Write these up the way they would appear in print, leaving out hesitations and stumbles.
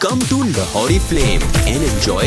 Come to Lahori Flame and enjoy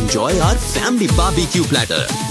enjoy our family barbecue platter,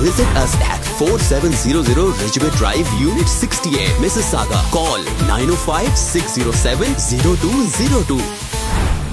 Visit us at 4700 Ridgeway Drive, Unit 68, Mississauga. Call 905-607-0202.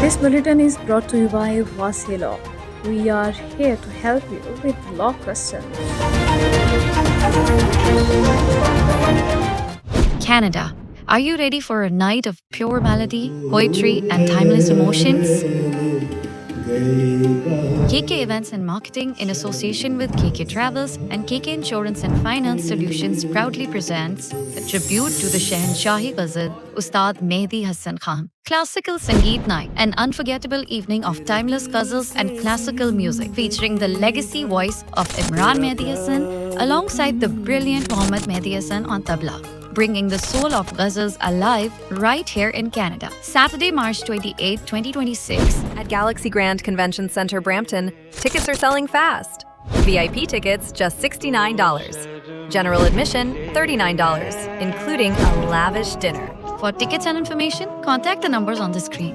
This bulletin is brought to you by Wasi Law. We are here to help you with law questions. Canada. Are you ready for a night of pure melody, poetry, and timeless emotions? KK Events and Marketing, in association with KK Travels and KK Insurance and Finance Solutions, proudly presents a tribute to the Shahanshahi Ghazal, Ustad Mehdi Hassan Khan. Classical Sangeet Night, an unforgettable evening of timeless ghazals and classical music, featuring the legacy voice of Imran Mehdi Hassan alongside the brilliant Mohammad Mehdi Hassan on tabla, bringing the soul of ghazals alive right here in Canada. Saturday, March 28, 2026. At Galaxy Grand Convention Center, Brampton, tickets are selling fast. VIP tickets just $69. General admission $39, including a lavish dinner. For tickets and information, contact the numbers on the screen.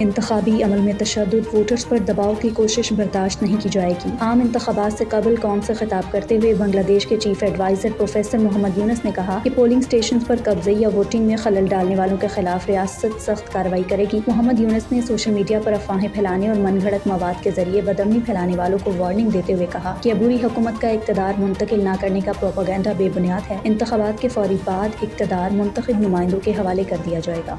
انتخابی عمل میں تشدد، voters پر دباؤ کی کوشش برداشت نہیں کی جائے گی۔ عام انتخابات سے قبل قوم سے خطاب کرتے ہوئے بنگلہ دیش کے چیف ایڈوائزر پروفیسر محمد یونس نے کہا کہ پولنگ اسٹیشنز پر قبضے یا ووٹنگ میں خلل ڈالنے والوں کے خلاف ریاست سخت کارروائی کرے گی۔ محمد یونس نے سوشل میڈیا پر افواہیں پھیلانے اور من گھڑت مواد کے ذریعے بدامنی پھیلانے والوں کو وارننگ دیتے ہوئے کہا کہ عبوری حکومت کا اقتدار منتقل نہ کرنے کا پروپیگنڈا بے بنیاد ہے۔ انتخابات کے فوری بعد اقتدار منتخب نمائندوں کے حوالے کر دیا جائے گا۔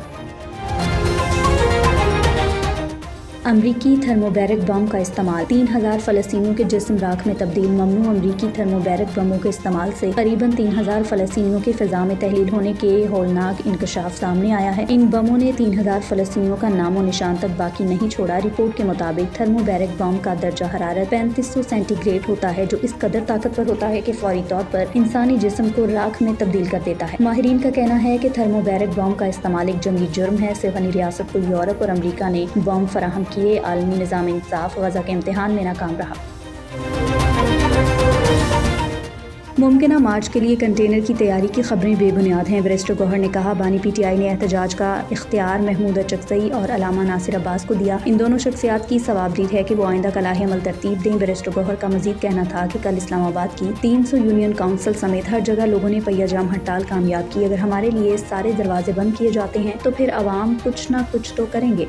امریکی تھرموبیرک بم کا استعمال، 3000 فلسطینیوں کے جسم راکھ میں تبدیل، ممنوع۔ امریکی تھرموبیرک بموں کے استعمال سے قریباً 3000 فلسطینیوں کے فضا میں تحلیل ہونے کے ہولناک انکشاف سامنے آیا ہے۔ ان بموں نے 3000 فلسطینیوں کا نام و نشان تک باقی نہیں چھوڑا۔ رپورٹ کے مطابق تھرموبیرک بم کا درجہ حرارت 3500 سینٹی گریڈ ہوتا ہے، جو اس قدر طاقتور ہوتا ہے کہ فوری طور پر انسانی جسم کو راکھ میں تبدیل کر دیتا ہے۔ ماہرین کا کہنا ہے کہ تھرموبیرک بم کا استعمال ایک جنگی جرم ہے۔ صہیونی ریاست کو یورپ اور امریکہ نے بم فراہم کیے۔ عالمی نظام انصاف غزہ کے امتحان میں ناکام رہا۔ ممکنہ مارچ کے لیے کنٹینر کی تیاری کی خبریں بے بنیاد ہیں، بیرسٹر گوہر نے کہا۔ بانی پی ٹی آئی نے احتجاج کا اختیار محمود اچکزئی اور علامہ ناصر عباس کو دیا۔ ان دونوں شخصیات کی صوابدید ہے کہ وہ آئندہ کا لاہ عمل ترتیب دیں۔ بیرسٹر گوہر کا مزید کہنا تھا کہ کل اسلام آباد کی 300 یونین کونسل سمیت ہر جگہ لوگوں نے پہیہ جام ہڑتال کامیاب کی۔ اگر ہمارے لیے سارے دروازے بند کیے جاتے ہیں تو پھر عوام کچھ نہ کچھ تو کریں گے۔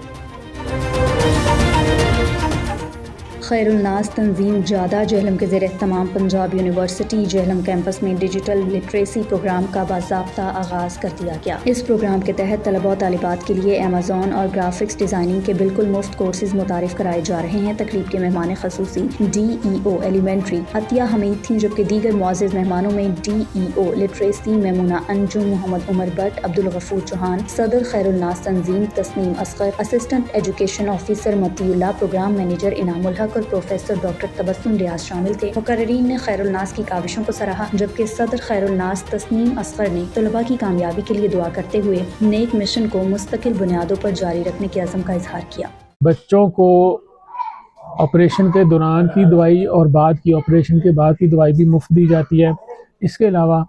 خیر الناس تنظیم جادہ جہلم کے زیر اہتمام پنجاب یونیورسٹی جہلم کیمپس میں ڈیجیٹل لٹریسی پروگرام کا باضابطہ آغاز کر دیا گیا۔ اس پروگرام کے تحت طلباء و طالبات کے لیے ایمیزون اور گرافکس ڈیزائننگ کے بالکل مفت کورسز متعارف کرائے جا رہے ہیں۔ تقریب کے مہمان خصوصی ڈی ای او ایلیمنٹری عطیہ حمید تھیں، جبکہ دیگر معزز مہمانوں میں D E O literacy Maimoona Anjum, Muhammad Umar Butt, Abdul Ghafoor Chohan, صدر خیر الناس تنظیم Tasneem Asghar, assistant education officer Mati Ullah, program manager انعام الحق اور پروفیسر ڈاکٹر تبسم ریاض شامل تھے۔ مقررین نے خیر الناس کی کاوشوں کو سراہا، جبکہ صدر خیر الناس تسنیم اصغر نے طلباء کی کامیابی کے لیے دعا کرتے ہوئے نیک مشن کو مستقل بنیادوں پر جاری رکھنے کے عزم کا اظہار کیا۔ بچوں کو آپریشن کے دوران کی دوائی اور بعد کی آپریشن کے بعد کی دوائی بھی مفت دی جاتی ہے۔ اس کے علاوہ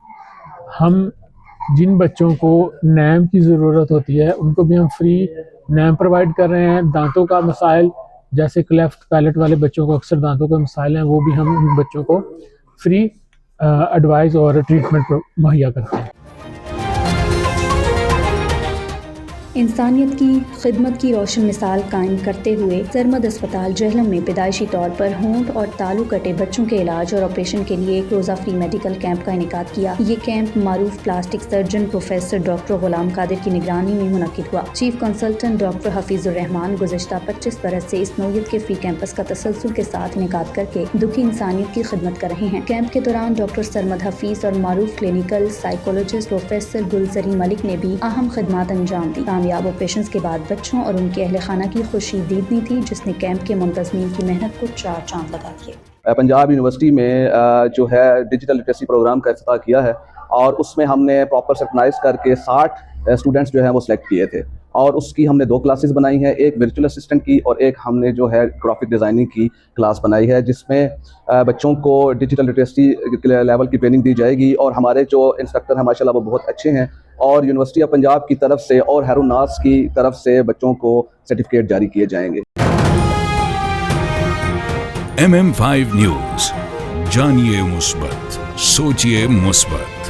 ہم جن بچوں کو نیم کی ضرورت ہوتی ہے ان کو بھی ہم فری نیم پرووائڈ کر رہے ہیں۔ دانتوں کا مسائل جیسے کلیفٹ پیلٹ والے بچوں کو اکثر دانتوں کے مسائل ہیں، وہ بھی ہم ان بچوں کو فری ایڈوائز اور ٹریٹمنٹ مہیا کرتے ہیں۔ انسانیت کی خدمت کی روشن مثال قائم کرتے ہوئے سرمد اسپتال جہلم میں پیدائشی طور پر ہونٹ اور تالو کٹے بچوں کے علاج اور آپریشن کے لیے ایک روزہ فری میڈیکل کیمپ کا انعقاد کیا۔ یہ کیمپ معروف plastic surgeon professor doctor Ghulam Qadir کی نگرانی میں منعقد ہوا۔ چیف کنسلٹنٹ ڈاکٹر حفیظ الرحمان گزشتہ 25 برس سے اس نوعیت کے فری کیمپس کا تسلسل کے ساتھ انعقاد کر کے دکھی انسانیت کی خدمت کر رہے ہیں۔ کیمپ کے دوران ڈاکٹر سرمد حفیظ اور معروف کلینیکل سائیکولوجسٹ پروفیسر گلزری ملک نے بھی اہم خدمات انجام دی۔ کامیاب آپریشنز کے بعد بچوں اور ان کے اہل خانہ کی خوشی دیدنی تھی، جس نے کیمپ کے منتظمین کی محنت کو 4 چاند لگا دیے۔ پنجاب یونیورسٹی میں جو ہے ڈیجیٹل لٹریسی پروگرام کا افتتاح کیا ہے، اور اس میں ہم نے پراپر سیکنائز کر کے 60 اسٹوڈنٹس جو ہیں وہ سلیکٹ کیے تھے، اور اس کی ہم نے 2 کلاسز بنائی ہیں، ایک ورچوئل اسسٹنٹ کی اور ایک ہم نے جو ہے گرافک ڈیزائننگ کی کلاس بنائی ہے، جس میں بچوں کو ڈیجیٹل لٹریسی لیول کی ٹریننگ دی جائے گی۔ اور ہمارے جو انسٹرکٹر ہیں ماشاءاللہ وہ بہت اچھے ہیں، اور یونیورسٹی آف پنجاب کی طرف سے اور خیر الناس کی طرف سے بچوں کو سرٹیفکیٹ جاری کیے جائیں گے۔ MM5 نیوز، جانیے مثبت، سوچیے مثبت۔